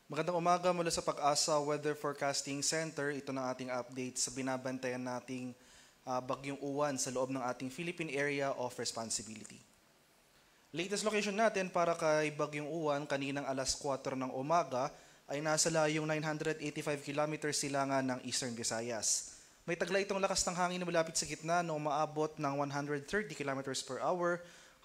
Magandang umaga mula sa Pag-asa Weather Forecasting Center. Ito na ating update sa binabantayan nating Bagyong Uwan sa loob ng ating Philippine Area of Responsibility. Latest location natin para kay Bagyong Uwan kaninang alas 4 ng umaga ay nasa layong 985 kilometers silangan ng Eastern Visayas. May tagla itong lakas ng hangin na malapit sa gitna na umaabot ng 130 kilometers per hour,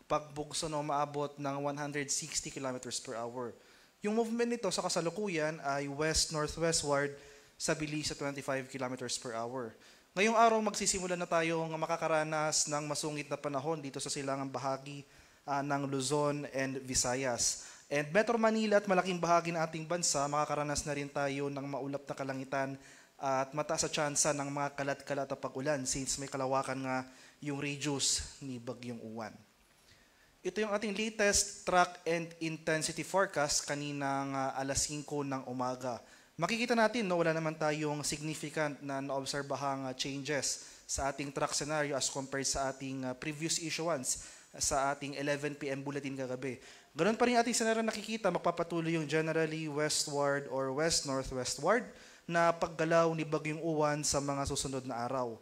pagbugso na umaabot ng 160 kilometers per hour. Yung movement nito sa kasalukuyan ay west-northwestward sa bilis sa 25 kilometers per hour. Ngayong araw magsisimula na tayong makakaranas ng masungit na panahon dito sa silangang bahagi ng Luzon and Visayas. And Metro Manila at malaking bahagi ng ating bansa, makakaranas na rin tayo ng maulap na kalangitan at mataas sa tsansa ng mga kalat-kalat na pag-ulan since may kalawakan nga yung radius ni Bagyong Uwan. Ito yung ating latest track and intensity forecast kaninang alas 5 ng umaga. Makikita natin wala naman tayong significant na naobserbahang changes sa ating track scenario as compared sa ating previous issuance sa ating 11 PM bulletin kagabi. Ganoon pa rin ating scenario nakikita, magpapatuloy yung generally westward or west-northwestward na paggalaw ni Bagyong Uwan sa mga susunod na araw.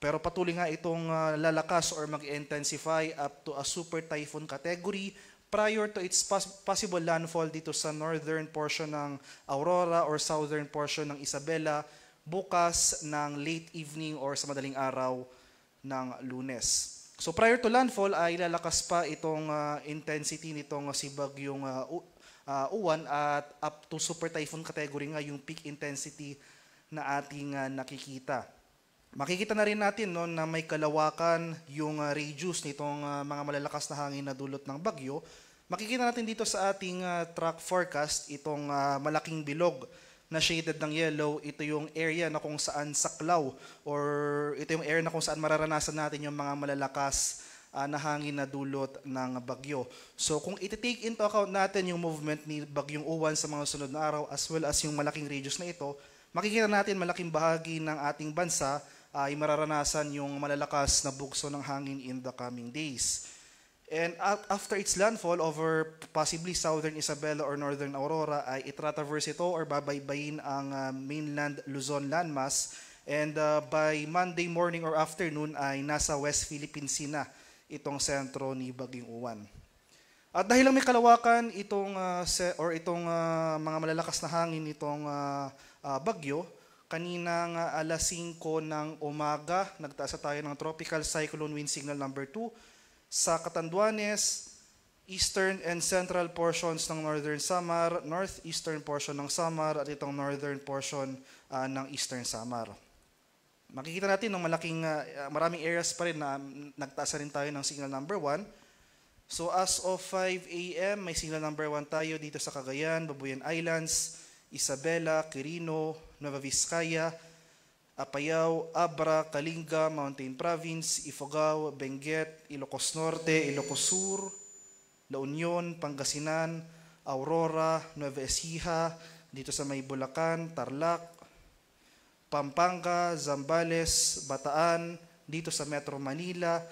Pero patuloy nga itong lalakas or mag-intensify up to a super typhoon category prior to its possible landfall dito sa northern portion ng Aurora or southern portion ng Isabela bukas ng late evening or sa madaling araw ng Lunes. So prior to landfall ay lalakas pa itong intensity nitong si Bagyong Uwan at up to super typhoon category nga yung peak intensity na ating nakikita. Makikita na rin natin na may kalawakan yung radius nitong mga malalakas na hangin na dulot ng bagyo. Makikita natin dito sa ating track forecast itong malaking bilog na shaded ng yellow. Ito yung area na kung saan saklaw or ito yung area na kung saan mararanasan natin yung mga malalakas na hangin na dulot ng bagyo. So kung iti-take into account natin yung movement ni Bagyong Uwan sa mga sunod na araw as well as yung malaking radius na ito, makikita natin malaking bahagi ng ating bansa ay mararanasan yung malalakas na bugso ng hangin in the coming days. And after its landfall over possibly southern Isabela or northern Aurora, ay itratraverse ito or babaybayin ang mainland Luzon landmass. And by Monday morning or afternoon ay nasa West Philippine Sea na itong sentro ni Bagyong Uwan. At dahil lang may kalawakan itong mga malalakas na hangin itong bagyo, kaninang alas 5 ng umaga, nagtaas tayo ng Tropical Cyclone Wind Signal number 2 sa Catanduanes, eastern and central portions ng northern Samar, northeastern portion ng Samar at itong northern portion ng eastern Samar. Makikita natin ng maraming areas pa rin na nagtaas rin tayo ng signal number 1. So as of 5 AM, may signal number 1 tayo dito sa Cagayan, Babuyan Islands, Isabela, Quirino, Nueva Vizcaya, Apayao, Abra, Kalinga, Mountain Province, Ifugao, Benguet, Ilocos Norte, Ilocos Sur, La Union, Pangasinan, Aurora, Nueva Ecija, dito sa may Bulacan, Tarlac, Pampanga, Zambales, Bataan, dito sa Metro Manila,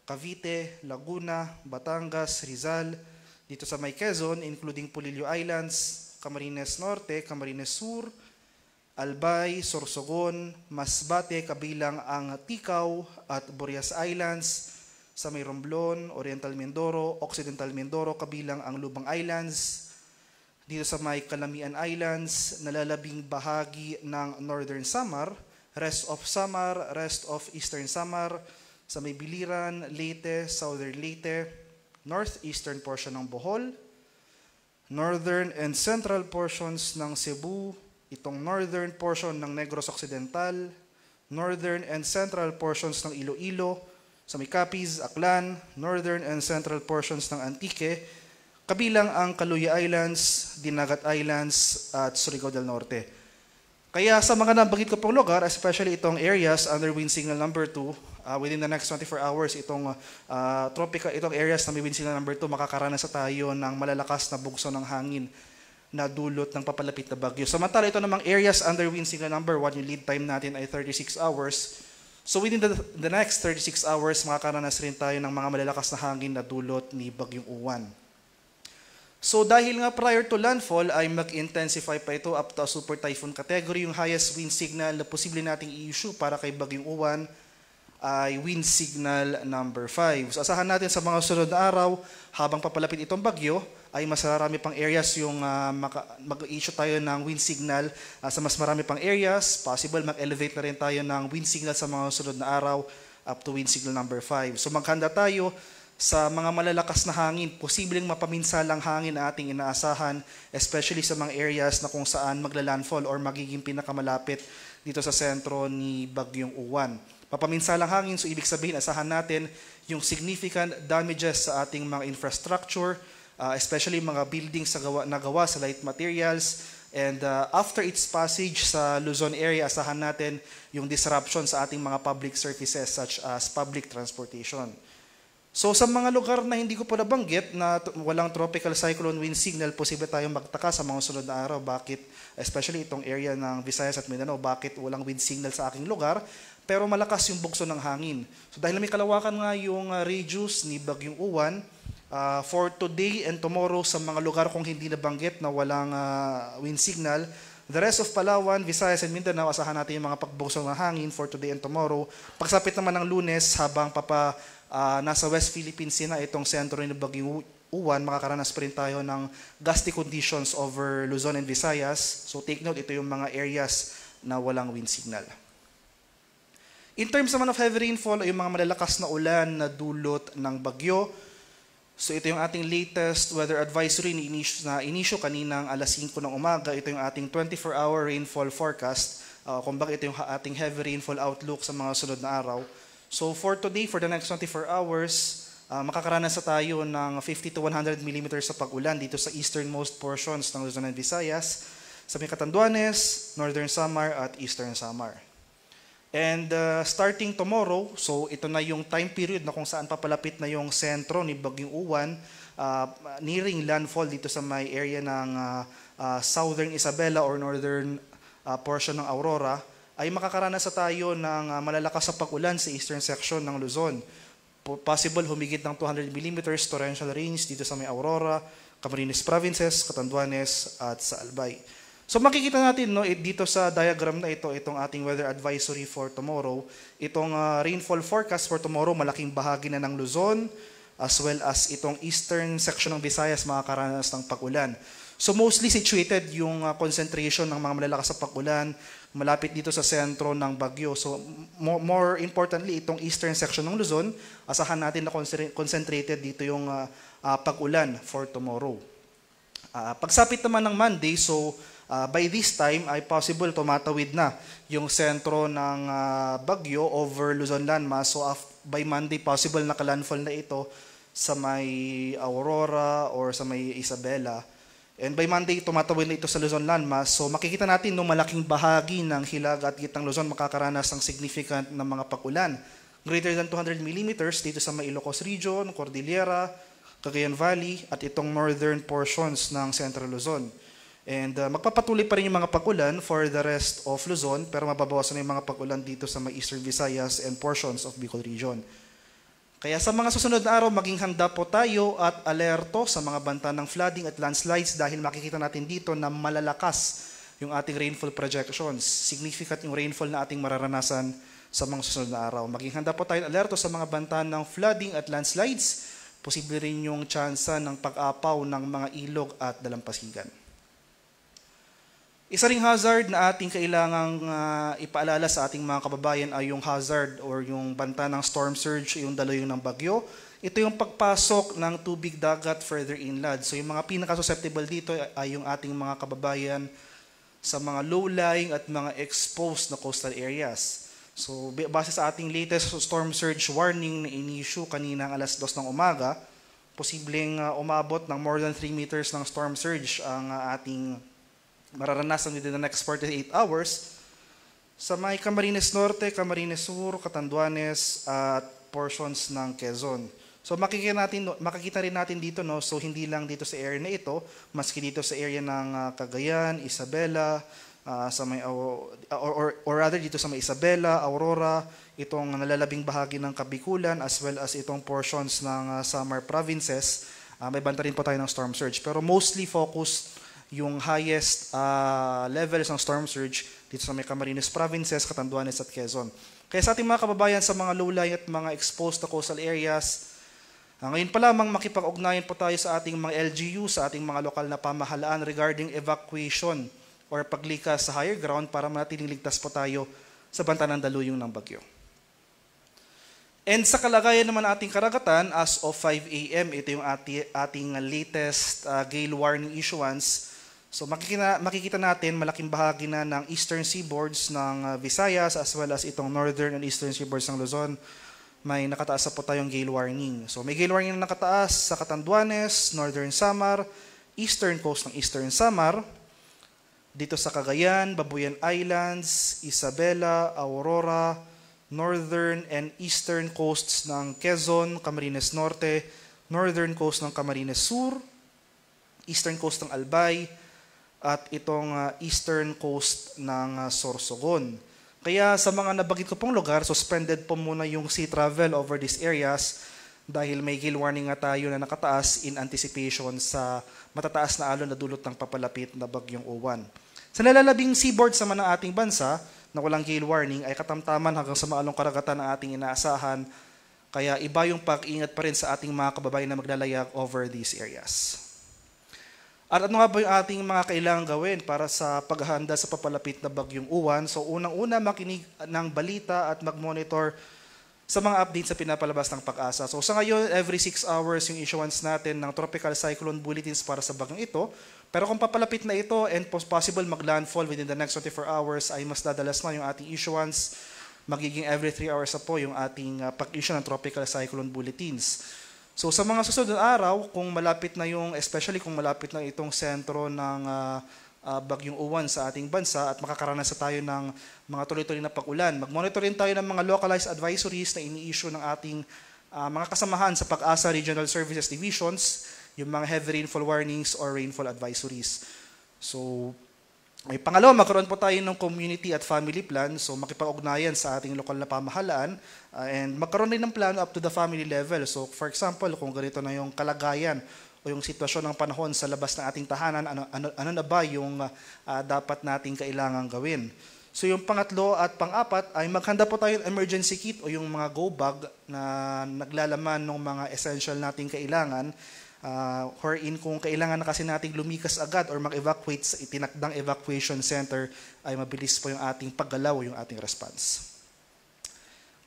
Cavite, Laguna, Batangas, Rizal, dito sa may Quezon, including Pulilio Islands, Camarines Norte, Camarines Sur, Albay, Sorsogon, Masbate, kabilang ang Ticao at Burias Islands, sa may Romblon, Oriental Mindoro, Occidental Mindoro, kabilang ang Lubang Islands, dito sa may Calamian Islands, nalalabing bahagi ng Northern Samar, rest of Samar, rest of Eastern Samar, sa may Biliran, Leyte, Southern Leyte, northeastern portion ng Bohol, northern and central portions ng Cebu, itong northern portion ng Negros Occidental, northern and central portions ng Iloilo, sa may Capiz, Aklan, northern and central portions ng Antique, kabilang ang Caluya Islands, Dinagat Islands, at Surigao del Norte. Kaya sa mga nabanggit ko pong lugar, especially itong areas under wind signal number 2, within the next 24 hours, itong areas na may wind signal number 2, makakaranas tayo ng malalakas na bugso ng hangin na dulot ng papalapit na bagyo. Samantala ito namang areas under wind signal number 1, yung lead time natin ay 36 hours. So within the next 36 hours, makakaranas rin tayo ng mga malalakas na hangin na dulot ni Bagyong Uwan. So dahil nga prior to landfall ay mag-intensify pa ito up to a super typhoon category, yung highest wind signal na posible nating i-issue para kay Bagyong Uwan ay wind signal number 5. So asahan natin sa mga sunod na araw, habang papalapit itong bagyo, ay mas marami pang areas yung mag-issue tayo ng wind signal sa mas marami pang areas. Possible mag-elevate na rin tayo ng wind signal sa mga sunod na araw up to wind signal number 5. So maghanda tayo sa mga malalakas na hangin, posibleng mapaminsalang hangin na ating inaasahan, especially sa mga areas na kung saan magla-landfall or magiging pinakamalapit dito sa sentro ni Bagyong Uwan. Mapaminsalang hangin, so ibig sabihin, asahan natin yung significant damages sa ating mga infrastructure, especially mga buildings na gawa sa light materials, and after its passage sa Luzon area, asahan natin yung disruption sa ating mga public services such as public transportation. So sa mga lugar na hindi ko pa nabanggit na walang tropical cyclone wind signal, posible tayong magtaka sa mga sunod na araw. Bakit, especially itong area ng Visayas at Mindanao, bakit walang wind signal sa aking lugar, pero malakas yung bugso ng hangin. So dahil may kalawakan nga yung radius ni Bagyong Uwan, for today and tomorrow sa mga lugar kung hindi nabanggit na walang wind signal, the rest of Palawan, Visayas, and Mindanao, asahan natin yung mga pagbugso ng hangin for today and tomorrow. Pagsapit naman ng Lunes, habang nasa West Philippine Sea na itong sentro ni Bagyong Uwan, makakaranas pa rin tayo ng gusty conditions over Luzon and Visayas. So take note, ito yung mga areas na walang wind signal. In terms naman of heavy rainfall, ay yung mga malalakas na ulan na dulot ng bagyo. So ito yung ating latest weather advisory na inisyo kaninang alas 5 ng umaga. Ito yung ating 24-hour rainfall forecast. Kumbaga ito yung ating heavy rainfall outlook sa mga sunod na araw. So for today, for the next 24 hours, makakaranas tayo ng 50 to 100 millimeters sa pag-ulan dito sa easternmost portions ng Luzon and Visayas, sa may Catanduanes, Northern Samar at Eastern Samar. And starting tomorrow, so ito na yung time period na kung saan papalapit na yung sentro ni Bagyong Uwan, nearing landfall dito sa may area ng Southern Isabela or northern portion ng Aurora, ay makakaranas tayo ng malalakas sa pag-ulan sa eastern section ng Luzon. Possible humigit ng 200 millimeters torrential rains dito sa may Aurora, Camarines Provinces, Catanduanes at sa Albay. So makikita natin dito sa diagram na ito, itong ating weather advisory for tomorrow, itong rainfall forecast for tomorrow, malaking bahagi na ng Luzon, as well as itong eastern section ng Visayas makakaranas ng pag-ulan. So mostly situated yung concentration ng mga malalakas sa pag-ulan, malapit dito sa sentro ng bagyo. So more importantly, itong eastern section ng Luzon, asahan natin na concentrated dito yung pag-ulan for tomorrow. Pagsapit naman ng Monday, so by this time ay possible tumatawid na yung sentro ng bagyo over Luzon landmass. So by Monday, possible nakalandfall na ito sa may Aurora or sa may Isabela. And by Monday, tumatawid na ito sa Luzon landmass. So makikita natin no malaking bahagi ng hilag at gitnang Luzon makakaranas ng significant na mga pag-ulan. Greater than 200 millimeters dito sa may Ilocos Region, Cordillera, Cagayan Valley at itong northern portions ng Central Luzon. And magpapatuloy pa rin yung mga pag-ulan for the rest of Luzon, pero mababawasan na yung mga pag-ulan dito sa may Eastern Visayas and portions of Bicol Region. Kaya sa mga susunod na araw, maging handa po tayo at alerto sa mga banta ng flooding at landslides dahil makikita natin dito na malalakas yung ating rainfall projections. Significant yung rainfall na ating mararanasan sa mga susunod na araw. Maging handa po tayo at alerto sa mga banta ng flooding at landslides. Posible rin yung tsansa ng pag-apaw ng mga ilog at dalampasigan. Isa ring hazard na ating kailangang ipaalala sa ating mga kababayan ay yung hazard or yung banta ng storm surge, yung daloy ng bagyo. Ito yung pagpasok ng tubig dagat further inland. So yung mga pinaka-susceptible dito ay yung ating mga kababayan sa mga low-lying at mga exposed na coastal areas. So base sa ating latest storm surge warning na in-issue kanina alas 2 ng umaga, posibleng umabot ng more than 3 meters ng storm surge ang ating mararanasan within the next 48 hours sa may Camarines Norte, Camarines Sur, Catanduanes at portions ng Quezon. So makikita rin natin dito, no? So hindi lang dito sa area na ito, maski dito sa area ng Cagayan, Isabela, sa may or rather dito sa may Isabela, Aurora, itong nalalabing bahagi ng Kabikulan as well as itong portions ng Samar provinces may banta rin po tayo ng storm surge. Pero mostly focus yung highest levels ng storm surge dito sa may Camarines Provinces, Catanduanes at Quezon. Kaya sa ating mga kababayan sa mga low-lying at mga exposed na coastal areas, ngayon pa lamang makipag-ugnayan po tayo sa ating mga LGU, sa ating mga lokal na pamahalaan regarding evacuation or paglikas sa higher ground para manatiling ligtas po tayo sa banta ng daluyong ng bagyo. And sa kalagayan naman ating karagatan, as of 5 a.m., ito yung ating latest gale warning issuance. So makikita natin malaking bahagi na ng eastern seaboards ng Visayas as well as itong northern and eastern seaboards ng Luzon, may nakataas na po tayong gale warning. So may gale warning na nakataas sa Catanduanes, Northern Samar, eastern coast ng Eastern Samar, dito sa Cagayan, Babuyan Islands, Isabela, Aurora, northern and eastern coasts ng Quezon, Camarines Norte, northern coast ng Camarines Sur, eastern coast ng Albay, at itong eastern coast ng Sorsogon. Kaya sa mga nabagit ko pong lugar, suspended po muna yung sea travel over these areas dahil may gale warning nga tayo na nakataas in anticipation sa matataas na alon na dulot ng papalapit na bagyong Uwan. Sa nalalabing seaboards naman ng ating bansa, na walang gale warning ay katamtaman hanggang sa maalong karagatan ang ating inaasahan. Kaya iba yung pag-ingat pa rin sa ating mga kababayan na maglalayag over these areas. At ano nga ba yung ating mga kailangang gawin para sa paghahanda sa papalapit na bagyong Uwan? So unang-una makinig ng balita at mag-monitor sa mga updates sa pinapalabas ng Pag-asa. So sa ngayon, every 6 hours yung issuance natin ng tropical cyclone bulletins para sa bagyong ito. Pero kung papalapit na ito and possible mag-landfall within the next 24 hours ay mas dadalas na yung ating issuance. Magiging every 3 hours na po yung ating pag-issue ng tropical cyclone bulletins. So sa mga susunod na araw, kung malapit na yung, especially kung malapit na itong sentro ng bagyong Uwan sa ating bansa at makakaranas na tayo ng mga tuloy-tuloy na pag-ulan, mag-monitor rin tayo ng mga localized advisories na ini-issue ng ating mga kasamahan sa Pag-asa Regional Services Divisions, yung mga heavy rainfall warnings or rainfall advisories. So, may pangalawa, magkaroon po tayo ng community at family plan. So, makipag-ugnayan sa ating lokal na pamahalaan and magkaroon rin ng plano up to the family level. So, for example, kung ganito na yung kalagayan o yung sitwasyon ng panahon sa labas ng ating tahanan, ano na ba yung dapat nating kailangan gawin? So, yung pangatlo at pang-apat ay maghanda po tayo ng emergency kit o yung mga go bag na naglalaman ng mga essential nating kailangan. Wherein kung kailangan na kasi nating lumikas agad or mag-evacuate sa itinakdang evacuation center, ay mabilis po yung ating paggalaw, yung ating response.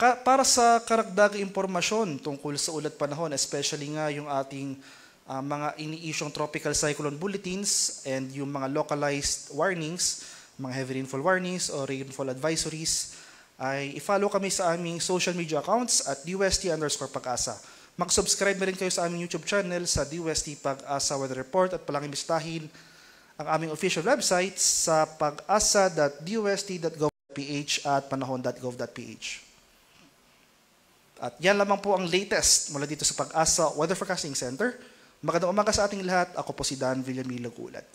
Para sa karagdagang impormasyon tungkol sa ulat panahon, especially nga yung ating mga ini-issue'ng tropical cyclone bulletins and yung mga localized warnings, mga heavy rainfall warnings or rainfall advisories, ay i-follow kami sa aming social media accounts at DUST_Pag-asa. Mag-subscribe na rin kayo sa aming YouTube channel sa DUST Pag-asa Weather Report at palanging bisitahin ang aming official website sa pag-asa.dust.gov.ph at panahon.gov.ph. At yan lamang po ang latest mula dito sa Pag-asa Weather Forecasting Center. Magandang umaga sa ating lahat. Ako po si Dan Villamil Lagulat.